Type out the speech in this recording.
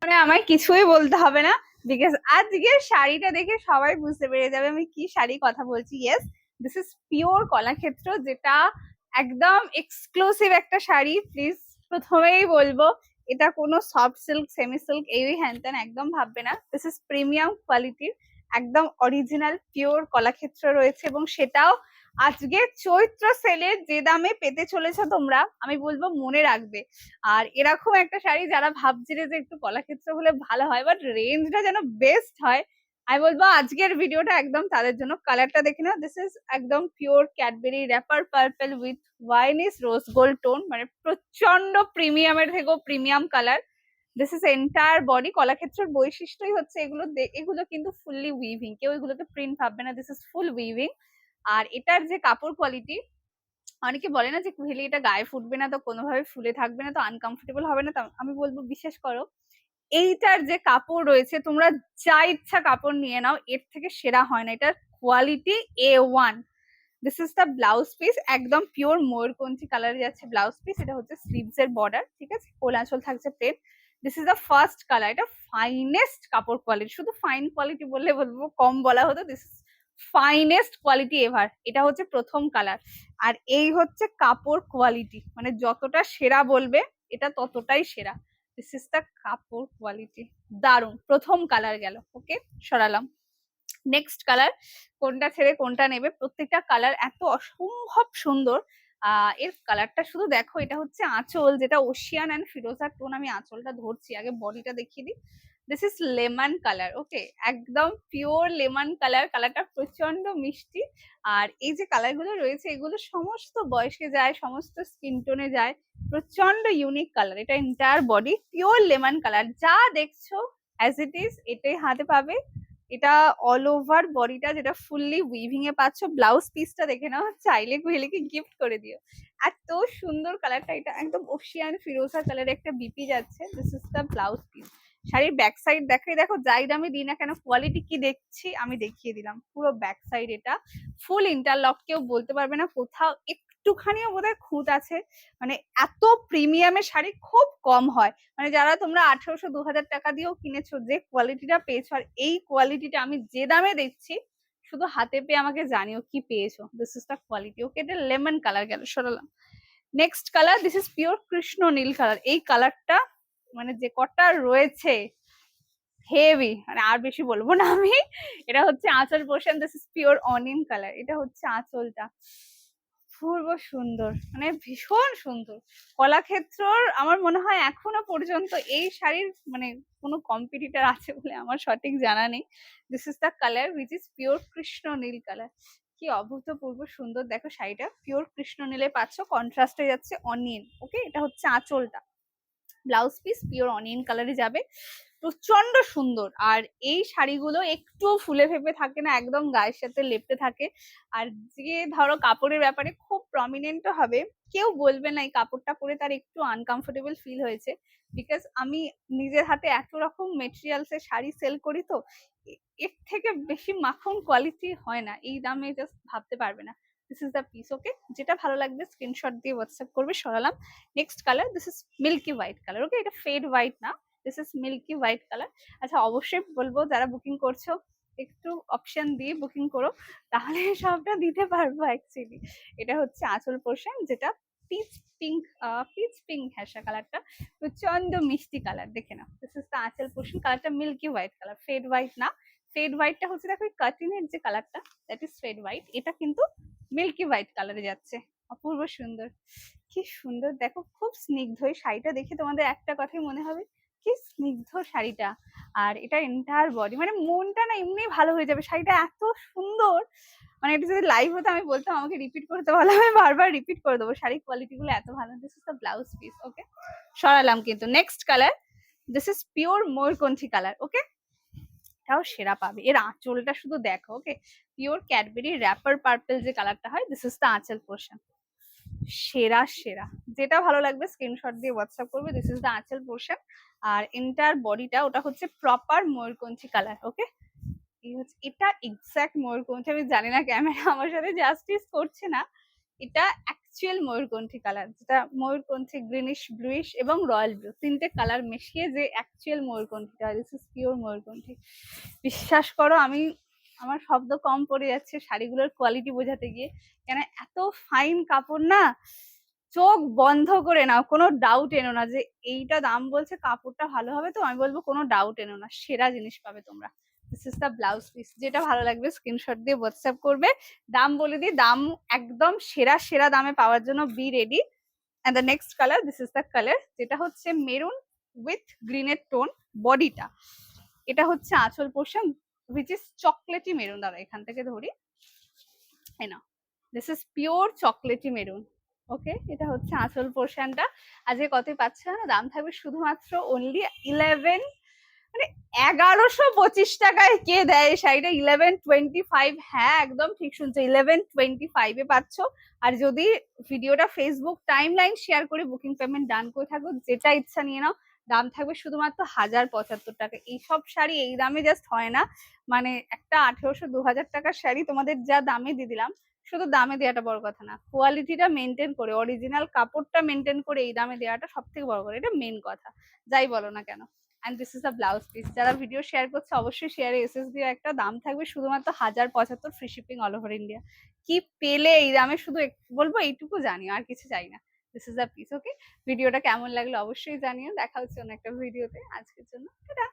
মানে আমায় কিছুই বলতে হবে না, বিকজ আজকের শাড়িটা দেখে সবাই বুঝতে পেরে যাবে আমি কি শাড়ি কথা বলছি। Yes, this is pure Kalakshetra, যেটা একদম এক্সক্লুসিভ একটা শাড়ি। প্লিজ প্রথমেই বলবো, এটা কোনো সফট সিল্ক, সেমি সিল্ক এই হ্যান ত্যান একদম ভাববে না। দিস ইজ প্রিমিয়াম কোয়ালিটির, একদম অরিজিনাল পিওর কলাক্ষেত্র রয়েছে, এবং সেটাও আজকে চৈত্র সেলের যে দামে পেতে চলেছো তোমরা, আমি বলবো মনে রাখবে। আর এরকম একটা শাড়ি যারা ভাবছিলে যে একটু কলাক্ষেত্র হলে ভালো হয় বাট রেঞ্জটা যেন বেস্ট হয়, আমি বলবো আজকের ভিডিওটা একদম তাদের জন্য। কালারটা দেখে নাও, দিস ইজ একদম pure Cadbury wrapper purple with winish rose gold tone, মানে প্রচন্ড প্রিমিয়ামের থেকেও premium colour. This is entire body. কলাক্ষেত্রের বৈশিষ্ট্যই হচ্ছে এগুলো, এগুলো কিন্তু ফুললি উইভিং, কেউ এগুলোকে প্রিন্ট ভাববে না, দিস ইজ ফুল উইভিং। আর এটার যে কাপড় কোয়ালিটি, অনেকে বলে না যে কুহেলি এটা গায়ে ফুটবে না, তো কোনোভাবে ফুলে থাকবে না, তো আনকমফোর্টেবল হবে না, তো আমি বলবো বিশ্বাস করো, এইটার যে কাপড় রয়েছে তোমরা যা ইচ্ছা কাপড় নিয়ে নাও, এর থেকে সেরা হয় না। এটার quality A1। This is the blouse piece, একদম পিওর ময়ূরকণ্ঠী কালারে যাচ্ছে ব্লাউজ পিস। এটা হচ্ছে স্লিভস এর বর্ডার, ঠিক আছে, কোল আঁচল থাকছে plain. This is the first colour. এটা ফাইনেস্ট কাপড় কোয়ালিটি, শুধু ফাইন কোয়ালিটি বললে বলবো কম বলা হতো, this is finest quality ever. এটা হচ্ছে প্রথম কালার। আর এই হচ্ছে কাপড় কোয়ালিটি, মানে যতটা সেরা বলবে এটা ততটাই সেরা। দিস ইজ দ্য কাপড় কোয়ালিটি, দারুন। প্রথম কালার গেল, ওকে, সরালাম। নেক্সট কালার, কোনটা ছেড়ে কোনটা নেবে, প্রত্যেকটা কালার এত অসম্ভব সুন্দর। এর কালারটা শুধু দেখো, এটা হচ্ছে আঁচল, যেটা ওশিয়ান অ্যান্ড ফিরোজার টোন। আমি আঁচলটা ধরছি, আগে বডিটা দেখিয়ে দিই। দিস ইজ লেমন কালার, ওকে, একদম পিওর লেমন কালার। কালারটা প্রচন্ড মিষ্টি। আর এই যে কালার গুলো রয়েছে, এগুলো সমস্ত বয়সে যায়, সমস্ত স্কিন টোনে যায়, প্রচন্ড ইউনিক কালার। এটা entire body pure lemon colour, যা দেখছো অ্যাজ ইট ইজ এটাই হাতে পাবে। এটা অল ওভার বডিটা যেটা ফুললি উইভিং এ পাচ্ছ। ব্লাউজ পিসটা দেখে নাও, চাইলে কুহেলিকে গিফট করে দিও, এত সুন্দর কালারটা। এটা একদম ওশিয়ান ফিরোজা কালারে একটা বিপি যাচ্ছে। This is the blouse piece. শাড়ির ব্যাক সাইড দেখাই, দেখো যাই দামে দিই না কেন কোয়ালিটি কি দেখছি আমি দেখিয়ে দিলাম। পুরো ব্যাক সাইড এটা ফুল ইন্টারলক, কেউ বলতে পারবে না কোথাও একটুখানিও বোধহয় খুঁত আছে। মানে এত প্রিমিয়ামের শাড়ি খুব কম হয়, মানে যারা তোমরা 1800-2000 টাকা দিয়েও কিনেছো, যে কোয়ালিটিটা পেয়েছো, আর এই কোয়ালিটিটা আমি যে দামে দিচ্ছি, শুধু হাতে পেয়ে আমাকে জানিও কি পেয়েছো। This is the quality, okay. এটা লেমন কালার গেল, সরালাম। Next colour, this is pure কৃষ্ণ নীল কালার। এই কালারটা মানে যে কটা রয়েছে হেভি, মানে আর বেশি বলবো না আমি। এটা হচ্ছে আঁচল portion, this is pure onion colour. এটা হচ্ছে আঁচলটা, পূর্ব সুন্দর, মানে ভীষণ সুন্দর। কলাক্ষেত্রর আমার মনে হয় এখনো পর্যন্ত এই শাড়ির মানে কোনো কম্পিটিটর আছে বলে আমার সঠিক জানা নেই। This is the colour which is pure কৃষ্ণ নীল কালার। কি অভূতপূর্ব সুন্দর, দেখো শাড়িটা পিওর কৃষ্ণ নীলে পাচ্ছ, কন্ট্রাস্টে যাচ্ছে অনিয়ন, ওকে। এটা হচ্ছে আঁচলটা, ব্লাউজ পিস পিওর অনিয়ন কালারে যাবে, প্রচন্ড সুন্দর। আর এই শাড়িগুলো একটু ফুলে ফেপে থাকে না, একদম গায়ের সাথে লেপটে থাকে। আর যে ধরো কাপড়ের ব্যাপারে খুব প্রমিনেন্ট হবে, কেউ বলবে না এই কাপড়টা পরে তার একটু আনকমফোর্টেবল ফিল হয়েছে। বিকজ আমি নিজের হাতে এত রকম মেটেরিয়ালস এর শাড়ি সেল করি, তো এর থেকে বেশি মাখন কোয়ালিটি হয় না এই দামে, জাস্ট ভাবতে পারবে না। This is the piece, okay. যেটা ভালো লাগবে স্ক্রিনশট দিয়ে হোয়াটসঅ্যাপ করবে, সরালাম। Next colour, this is milky white colour, okay. এটা ফেড হোয়াইট না, this is milky white colour. আচ্ছা, অবশ্যই বলবো যারা বুকিং করছো একটু অপশন দিয়ে বুকিং করো, তাহলে সবটা দিতে পারবো অ্যাকচুয়ালি। এটা হচ্ছে আঁচল পোর্শন, যেটা পিচ পিঙ্ক, পিচ পিঙ্ক হ্যাশা কালারটা, প্রচন্ড মিষ্টি কালার, দেখে নাও। দিস ইজ দ্য আঁচল পোর্শন, কালারটা milky white colour, fade white না। ফেড হোয়াইটটা হচ্ছে দেখো কাটিনের যে কালারটা, দ্যাট ইজ ফেড হোয়াইট। এটা কিন্তু মিল্কি হোয়াইট কালারে যাচ্ছে, অপূর্ব সুন্দর। কি সুন্দর দেখো, খুব স্নিগ্ধ। এই শাড়িটা দেখে তোমাদের একটা কথাই মনে হবে, কি স্নিগ্ধ শাড়িটা। আর এটা এন্টায়ার বডি, মানে মনটা না এমনি ভালো হয়ে যাবে, শাড়িটা এত সুন্দর। মানে এটা যদি লাইভ হতো আমি বলতাম আমাকে রিপিট করতে বলা, আমি বারবার রিপিট করে দেবো, শাড়ির কোয়ালিটি গুলো এত ভালো। This is the blouse piece, okay, সরালাম। কিন্তু next colour, this is pure ময়ূরকণ্ঠী কালার, ওকে। এটাও সেরা পাবে। এর আঁচলটা শুধু দেখো, okay, pure Cadbury wrapper purple যে কালারটা হয়, দিস ইজ দ্য আঁচল পোর্শন, সেরা সেরা। যেটা ভালো লাগবে স্ক্রিনশট দিয়ে হোয়াটসঅ্যাপ করবে। দিস ইজ দ্য আঁচল পোর্শন। আর এন্টার বডিটা ওটা হচ্ছে প্রপার ময়ূরকণ্ঠী কালার, ওকে। এই হচ্ছে, এটা এক্সাক্ট ময়ূরকণ্ঠী। আমি জানি না ক্যামেরা আমার সাথে জাস্টিস করছে না, এটা অ্যাকচুয়াল ময়ূরকণ্ঠী কালার, যেটা ময়ূরকণ্ঠী গ্রিনিশ ব্লুইশ এবং রয়্যাল ব্লু তিনটে কালার মিশিয়ে যে অ্যাকচুয়াল ময়ূরকণ্ঠীটা, দিস ইজ পিওর ময়ূরকণ্ঠী। বিশ্বাস করো আমি, আমার শব্দ কম পড়ে যাচ্ছে শাড়িগুলোর কোয়ালিটি বোঝাতে গিয়ে, কেন এত ফাইন কাপড় না, চোখ বন্ধ করে নাও, কোনো ডাউট এনো না যে এইটা দাম বলছে কাপড়টা ভালো হবে, তো আমি বলবো কোনো ডাউট এনো না, সেরা জিনিস পাবে তোমরা। This is the blouse piece, যেটা ভালো লাগবে স্ক্রিনশট দিয়ে হোয়াটসঅ্যাপ করবে। দাম বলে দিই, দাম একদম সেরা সেরা দামে পাওয়ার জন্য be ready. And the next colour, this is the colour, যেটা হচ্ছে মেরুন উইথ গ্রিনের টোন বডিটা। এটা হচ্ছে আঁচল portion which is chocolatey maroon. দাঁড়া এখান থেকে ধরি, না this is pure chocolatey maroon. Okay, এটা হচ্ছে আঁচল পোর্শনটা। আজকে কতই পাচ্ছে না, দাম থাকবে শুধুমাত্র অনলি 11, মানে 1125 টাকায় কে দেয় এই শাড়িটা? 1125, হ্যাঁ একদম ঠিক শুনছো, 1125 এ পাচ্ছ। আর যদি ভিডিওটা ফেসবুক টাইম লাইন শেয়ার করে বুকিং পেমেন্ট ডান করে থাকো, যেটা ইচ্ছা নিয়ে নাও, দাম থাকবে শুধুমাত্র 1075 টাকা। এইসব শাড়ি এই দামে জাস্ট হয় না, মানে একটা 1800-2000 টাকার শাড়ি তোমাদের যা দামে দিয়ে দিলাম, শুধু দামে দেওয়াটা বড় কথা না, কোয়ালিটিটা মেনটেন করে, অরিজিনাল কাপড়টা মেনটেন করে এই দামে দেওয়াটা সব থেকে বড় কথা, এটা মেন কথা, যাই বলো না কেন। And this is the blouse piece. যারা ভিডিও শেয়ার করছে অবশ্যই শেয়ারে এসএস দিয়ে একটা, দাম থাকবে শুধুমাত্র 1075, free shipping all over India. কি পেলে এই দামে, শুধু বলবো এইটুকু জানিও, আর কিছু চাই না। This is the piece. Okay, ভিডিওটা কেমন লাগলো অবশ্যই জানিও, দেখা হচ্ছে অন্য একটা ভিডিওতে। আজকের জন্য টাটা।